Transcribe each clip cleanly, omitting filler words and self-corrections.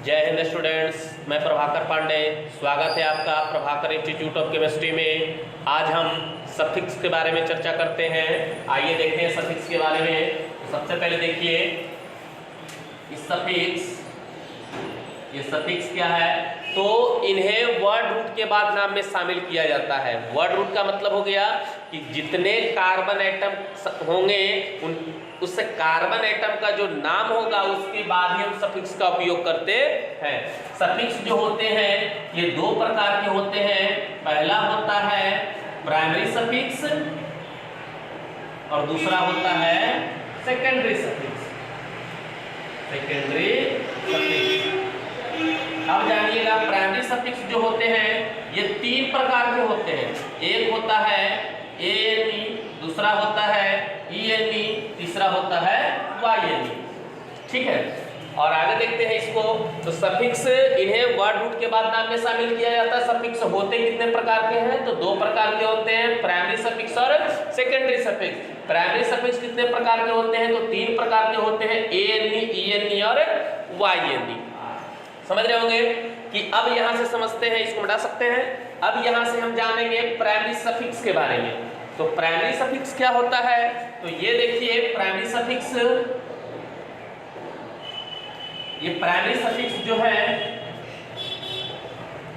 जय हिंद स्टूडेंट्स, मैं प्रभाकर पांडे। स्वागत है आपका प्रभाकर इंस्टीट्यूट ऑफ केमिस्ट्री में। आज हम सफिक्स के बारे में चर्चा करते हैं। आइए देखते हैं सफिक्स के बारे में। सबसे पहले देखिए ये सफिक्स क्या है। तो इन्हें वर्ड रूट के बाद नाम में शामिल किया जाता है। वर्ड रूट का मतलब हो गया कि जितने कार्बन एटम होंगे उस कार्बन एटम का जो नाम होगा उसके बाद ही हम सफिक्स का उपयोग करते हैं। सफिक्स जो होते हैं ये दो प्रकार के होते हैं। पहला होता है प्राइमरी सफिक्स और दूसरा होता है सेकेंडरी सफिक्स। अब जानिएगा प्राइमरी सफिक्स जो होते हैं ये तीन प्रकार के होते हैं। एक होता है ANE, दूसरा होता है ENE, तीसरा होता है YNE। ठीक है, और आगे देखते हैं इसको। तो सफिक्स इन्हें वर्ड रूट के बाद नाम में शामिल किया जाता है। सफिक्स होते कितने प्रकार के हैं? तो दो प्रकार के होते हैं, प्राइमरी सफिक्स और सेकेंडरी सफिक्स। प्राइमरी सफिक्स कितने प्रकार के होते हैं? तो तीन प्रकार के होते हैं, ANE, ENE और YNE। समझ रहे होंगे कि अब यहां से समझते हैं, इसको मिटा सकते हैं। अब यहां से हम जानेंगे प्राइमरी सफिक्स के बारे में। तो प्राइमरी सफिक्स क्या होता है? तो ये देखिए प्राइमरी सफिक्स, ये प्राइमरी सफिक्स जो है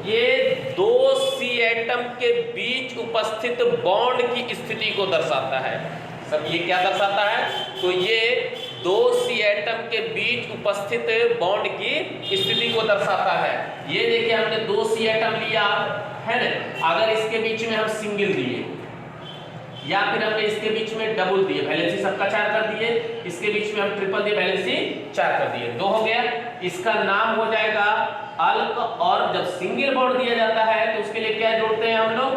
ये दो C एटम के बीच उपस्थित बॉन्ड की स्थिति को दर्शाता है। सब ये क्या दर्शाता है? तो ये दो C एटम के बीच उपस्थित बॉन्ड की स्थिति को दर्शाता है। ये देखिए हमने दो C एटम लिया है ना। अगर इसके बीच में हम सिंगल दिए या फिर हमने इसके बीच में डबल दिए, वैलेंसी सबका 4 कर दिए, इसके बीच में हम ट्रिपल दिए, वैलेंसी 4 कर दिए, 2 हो गया। इसका नाम हो जाएगा अल्क। और जब सिंगल बॉन्ड दिया जाता है तो उसके लिए क्या जोड़ते हैं हम लोग?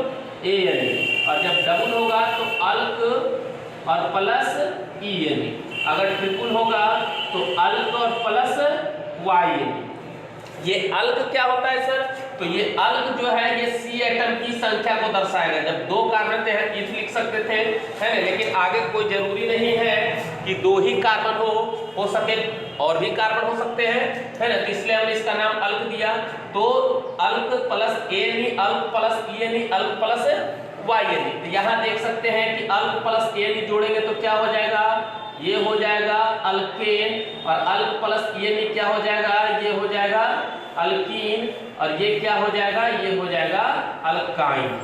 ANE। और जब डबल होगा तो अल्क और प्लस ENE। अगर ट्रिपल होगा तो अल्क और प्लस YNE। ये अल्क क्या होता है सर? तो ये अल्क जो है ये C एटम की संख्या को दर्शाएगा। जब दो कार्बन थे ये लिख सकते थे, है ना, लेकिन आगे कोई जरूरी नहीं है कि दो ही कार्बन हो सके, और भी कार्बन हो सकते हैं, है ना। तो इसलिए हमने इसका नाम अल्क दिया। तो alk plus ANE, alk plus ENE, alk plus YNE। तो यहाँ देख सकते हैं कि अल्क प्लस ANE जोड़ेंगे तो क्या हो जाएगा? ये हो जाएगा अल्केन। और अल्क प्लस ENE क्या हो जाएगा? ये हो जाएगा अल्कीन। और ये क्या हो जाएगा? ये हो जाएगा अल्काइन।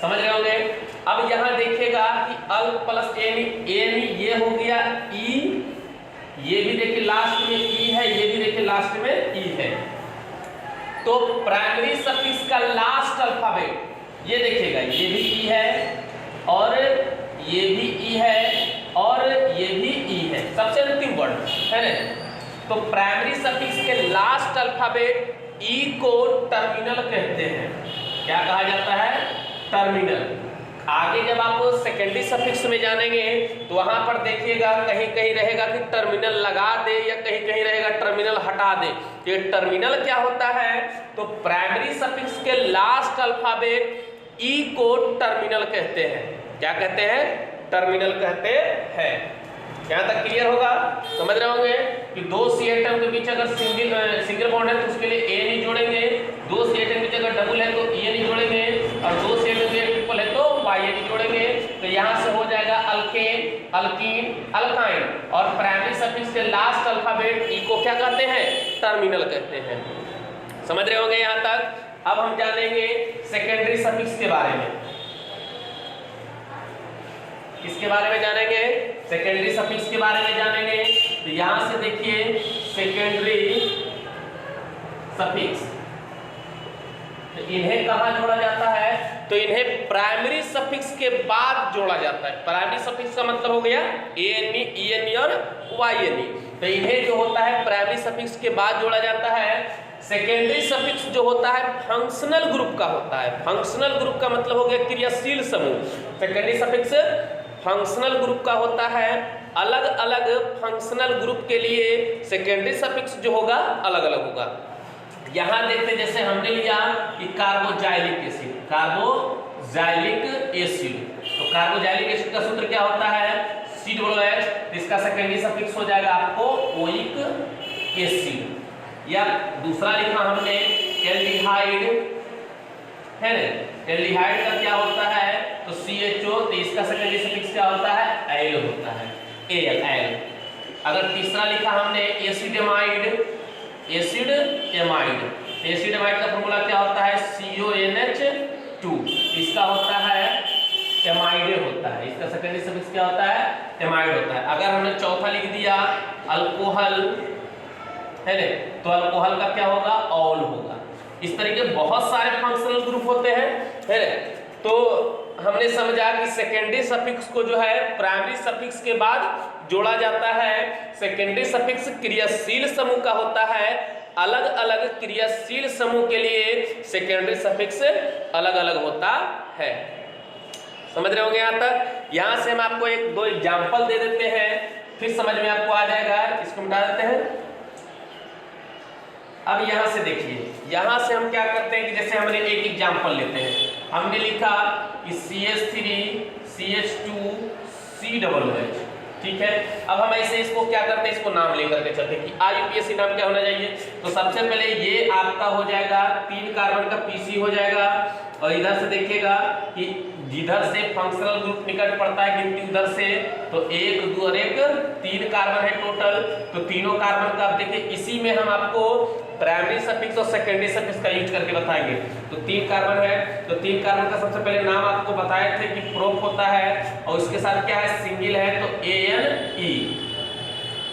समझ रहे होंगे। अब यहां देखिएगा कि अल्क प्लस ANE ये हो गया E, ये भी देखिए लास्ट में E है, ये भी देखिए लास्ट में E है। तो प्राइमरी सफिक्स का लास्ट अल्फाबेट ये देखिएगा, ये भी E है और ये भी E है और ये भी E है, सबसे अंतिम वर्ड है ना। तो प्राइमरी सफिक्स के लास्ट अल्फाबेट E को टर्मिनल कहते हैं। क्या कहा जाता है? टर्मिनल। आगे जब आप सेकेंडरी सफिक्स में जानेंगे तो वहां पर देखिएगा कहीं कहीं रहेगा कि टर्मिनल लगा दे या कहीं कहीं रहेगा टर्मिनल हटा दे। ये टर्मिनल क्या होता है? तो प्राइमरी सफिक्स के लास्ट अल्फाबेट E को टर्मिनल कहते हैं। क्या कहते हैं? टर्मिनल कहते हैं। यहाँ तक क्लियर होगा? समझ रहे होंगे कि दो C एटम के बीच अगर सिंगल बॉन्ड है तो उसके लिए ANE जोड़ेंगे, दो C एटम के बीच अगर डबल है तो ENE जोड़ेंगे, और दो C एटम के बीच ट्रिपल है तो YNE जोड़ेंगे। तो यहाँ से हो जाएगा अल्केन, अल्कीन, अल्काइन। और प्राइमरी सफिक्स के लास्ट अल्फाबेट E को क्या कहते हैं? टर्मिनल कहते हैं। समझ रहे होंगे यहाँ तक। अब हम जानेंगे सेकेंडरी सफिक्स के बारे में। किसके बारे में जानेंगे? सेकेंडरी सफिक्स के बारे में जानेंगे। तो यहां से देखिए सेकेंडरी सफिक्स, तो इन्हें कहां जोड़ा जाता है? तो इन्हें प्राइमरी सफिक्स के बाद जोड़ा जाता है। प्राइमरी सफिक्स का मतलब हो गया ANE, ENE और YNE। तो इन्हें जो होता है प्राइमरी सफिक्स के बाद जोड़ा जाता है। सेकेंडरी सफिक्स जो होता है फंक्शनल ग्रुप का होता है। फंक्शनल ग्रुप का मतलब हो गया क्रियाशील समूह। सेकेंडरी सफिक्स फंक्शनल ग्रुप का होता है। अलग अलग फंक्शनल ग्रुप के लिए सेकेंडरी सफिक्स जो होगा अलग अलग होगा। यहां देखते जैसे हमने लिया कि कार्बोजाइलिक एसिड, कार्बोजाइलिक एसिड। तो कार्बोजाइलिक एसिड का सूत्र क्या होता है? COOH। इसका सेकेंडरी सफिक्स हो जाएगा आपको ओइक एसिड। या दूसरा लिखा हमने एल्डिहाइड, है ना, एल्डिहाइड का क्या होता है तो CHO, तो इसका सेकेंडरी सफिक्स क्या होता है एल होता है, एल एल। अगर तीसरा लिखा हमने एसिडमाइड, एसिड एमाइड, एसिड एमाइड का फॉर्मूला क्या होता है CONH2, इसका होता है एमाइड होता है, इसका सेकेंडरी सफिक्स क्या होता है एमाइड होता है। अगर हमने चौथा लिख दिया अल्कोहल, है ना, तो अल्कोहल का क्या होगा ऑल होगा। इस तरीके बहुत सारे फंक्शनल ग्रुप होते हैं, है ना। तो हमने समझा कि सेकेंडरी सफिक्स को जो है प्राइमरी सफिक्स के बाद जोड़ा जाता है। सेकेंडरी सफिक्स क्रियाशील समूह का होता है, अलग अलग क्रियाशील समूह के लिए सेकेंडरी सफिक्स अलग अलग होता है। समझ रहे होंगे यहाँ तक। यहाँ से हम आपको एक दो एग्जाम्पल दे देते हैं, फिर समझ में आपको आ जाएगा। इसको मिटा देते हैं। अब यहाँ से देखिए, यहाँ से हम क्या करते हैं कि जैसे हमने एक एग्जाम्पल लेते हैं, हमने लिखा कि CH3 CH2 COOH, ठीक है। अब हम ऐसे इसको क्या करते हैं, इसको नाम लेकर के चलते हैं कि IUPAC नाम क्या होना चाहिए। तो सबसे पहले ये आपका हो जाएगा 3 कार्बन का PC हो जाएगा, और इधर से देखिएगा कि जिधर से फंक्शनल ग्रुप निकट पड़ता है गिनती उधर से, तो 1 2 और 1 3 कार्बन है टोटल। तो तीनों कार्बन का आप देखिए, इसी में हम आपको प्राइमरी सफिक्स और सेकेंडरी सफिक्स का यूज करके बताएंगे। तो 3 कार्बन है, तो 3 कार्बन का सबसे पहले नाम आपको बताए थे कि प्रोप होता है, और उसके साथ क्या है सिंगल है तो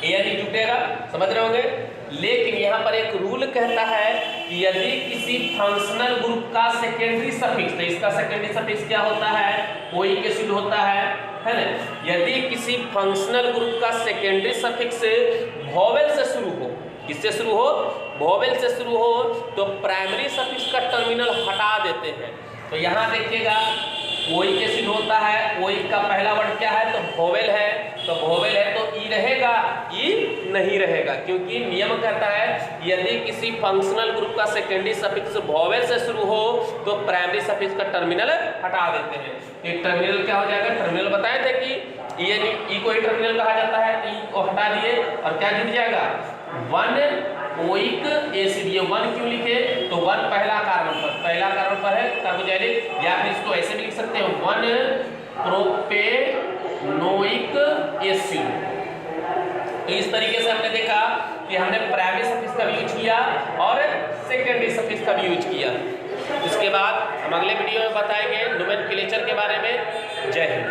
ANE जुटेगा, समझ रहे होंगे। लेकिन यहाँ पर एक रूल कहता है कि यदि किसी फंक्शनल ग्रुप का सेकेंडरी सफिक्स, तो इसका सेकेंडरी सफिक्स क्या होता है ओइक एसिड होता है ना। यदि किसी फंक्शनल ग्रुप का सेकेंडरी सफिक्स वोवेल से शुरू हो, किससे शुरू हो वोवेल से शुरू हो, तो प्राइमरी सफिक्स का टर्मिनल हटा देते हैं। तो यहाँ देखिएगा ओइक एसिड होता है, ओइक का पहला वर्ड क्या है तो वोवेल है, तो वोवेल है तो ई रहेगा, ई नहीं रहेगा, क्योंकि नियम कहता है यदि किसी फंक्शनल ग्रुप का सेकेंडरी सफिक्स वोवेल से शुरू हो तो प्राइमरी सफिक्स का टर्मिनल हटा देते हैं। एक टर्मिनल क्या हो जाएगा, टर्मिनल बताए थे कि ई को ही टर्मिनल कहा जाता है, ई को हटा दिए और क्या जुड़ जाएगा 1 ओइक एसिड। ये 1 क्यों लिखे, तो 1 पहला कार्बन पर है कार्बोजाइलिक, या फिर इसको ऐसे भी लिख सकते हैं 1 प्रोपेनोइक एसिड। तो इस तरीके से हमने देखा कि हमने प्राइमरी सफिक्स का भी यूज किया और सेकेंडरी सफिक्स का भी यूज किया। इसके बाद हम अगले वीडियो में बताएंगे नोमेनक्लेचर के बारे में। जय हिंद।